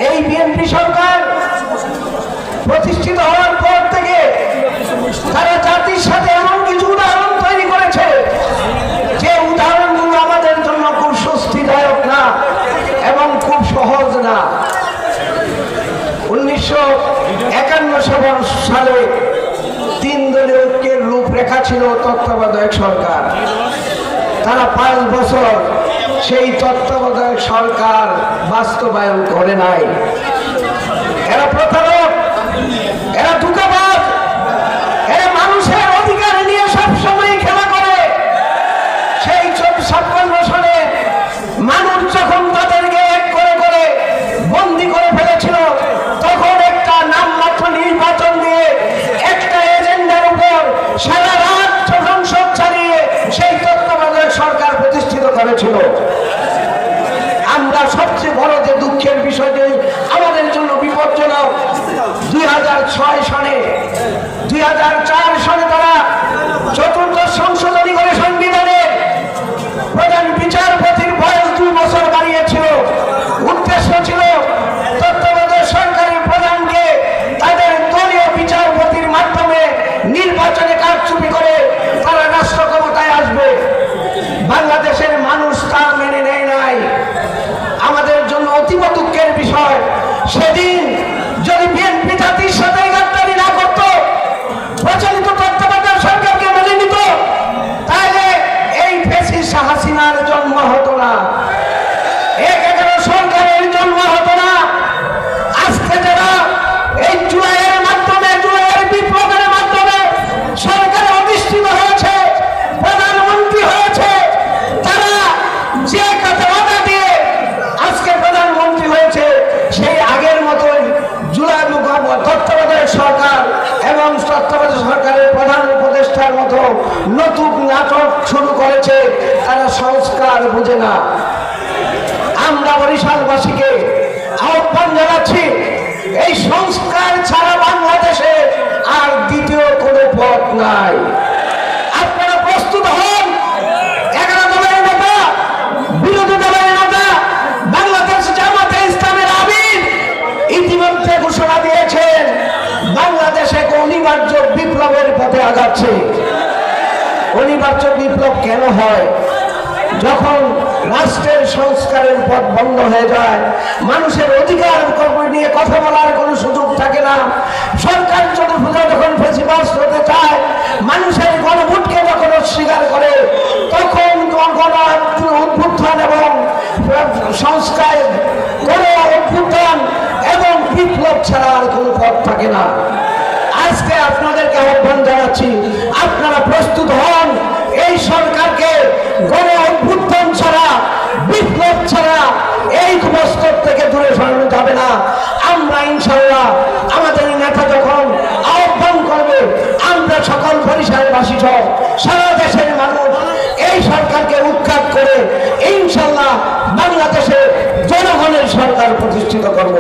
এই বিএনপি সরকার প্রতিষ্ঠিত হওয়ার পর থেকে তারা জাতির সাথে এমন কিছু উদাহরণ তৈরি করেছে যে উদাহরণগুলো আমাদের জন্য খুব স্বস্তিদায়ক না এবং খুব সহজ না। 1951 সালে 3 দলীয় ঐক্যের রূপরেখা ছিল তত্ত্বাবধায়ক সরকার। তারা 5 বছর সেই তত্ত্বাবধায়ক সরকার বাস্তবায়ন করে নাই। এরা প্রতারক, এরা ধোঁকাবাজ, এরা মানুষের অধিকার নিয়ে সবসময় খেলা করে। সেই 56 সালে মানুষ যখন তাদেরকে এক করে করে বন্দী করে ফেলেছিল, তখন একটা নামমাত্র নির্বাচন দিয়ে একটা এজেন্ডার উপর সারা রাত সংসদ চালিয়ে সেই তত্ত্বাবধায়ক সরকার প্রতিষ্ঠিত করেছিল। আমরা সবচেয়ে বড় যে দুঃখের বিষয়টি আমাদের জন্য বিপজ্জনক, 2004 সনে তারা 4th সংশোধনী করে সংবিধানের প্রধান বিচারপতির বয়স 2 বছর বাড়িয়েছিল। উদ্দেশ্য ছিল তত্ত্বাবধায়ক সরকারের প্রধানকে তাদের দলীয় বিচারপতির মাধ্যমে নির্বাচনে কারচুপি করে তারা রাষ্ট্র ক্ষমতায় আসবে। বাংলাদেশের মানুষ তা মেনে নেয় নাই। আমাদের জন্য অতীব দুঃখের বিষয়, সেদিন যদি বিএনপি জাতির সাথে গাদ্দারি না করত, প্রচলিত তত্ত্বাবধায়ক সরকারকে মেনে নিত, তাহলে এই ফ্যাসিস্ট হাসিনার জন্ম হতো না, 11 সরকারের জন্ম হতো না। আজকে যারা এই জুলাইয়ের মাধ্যমে, জুলাইয়ের বিপ্লবের মাধ্যমে সরকারে অধিষ্ঠিত হয়েছে, প্রধানমন্ত্রী হয়েছে, তারা যে কাজে বাধা দিয়ে আজকে প্রধানমন্ত্রী হয়েছে, সেই আগের মতোই জুলাই তত্ত্বাবধায়ক সরকার এবং তত্ত্বাবধায়ক সরকারের প্রধান উপদেষ্টার মতো নতুন নাটক শুরু করেছে। তারা সংস্কার বুঝে না। আমরা বরিশালবাসীকে আহ্বান জানাচ্ছি, এই সংস্কার ছাড়া বাংলাদেশে আর দ্বিতীয় কোনো পথ নাই। আপনারা প্রস্তুত হন। 11 দলের নেতা, বিরোধী দলের নেতা, বাংলাদেশ জামাতে ইসলামের আমির ইতিমধ্যে ঘোষণা দিয়েছেন বাংলাদেশে অনিবার্য বিপ্লবের পথে আগাচ্ছে। অনিবার্য বিপ্লব কেন হয়? যখন রাষ্ট্রের সংস্কারের পথ বন্ধ হয়ে যায়, মানুষের অধিকার নিয়ে কথা বলার কোনো সুযোগ থাকে না। সরকার যখন ফ্যাসিবাস্ট হতে চায়, মানুষের গণভোটকে যখন অস্বীকার করে, তখন অভ্যুত্থান এবং সংস্কার, অভ্যুত্থান এবং বিপ্লব ছাড়া আর কোনো পথ থাকে না। আজকে আপনাদেরকে আহ্বান জানাচ্ছি, আপনারা প্রস্তুত হন। এই সরকারকে গণ অভ্যুত্থান ছাড়া, বিপ্লব ছাড়া এই কুমস্তর থেকে দূরে সরানো যাবে না। আমরা ইনশাআল্লাহ আমাদের নেতা যখন আহ্বান করবে, আমরা সকল বরিশালবাসী সহ সারা দেশের মানুষ এই সরকারকে উৎখাত করে ইনশাআল্লাহ বাংলাদেশে জনগণের সরকার প্রতিষ্ঠিত করব।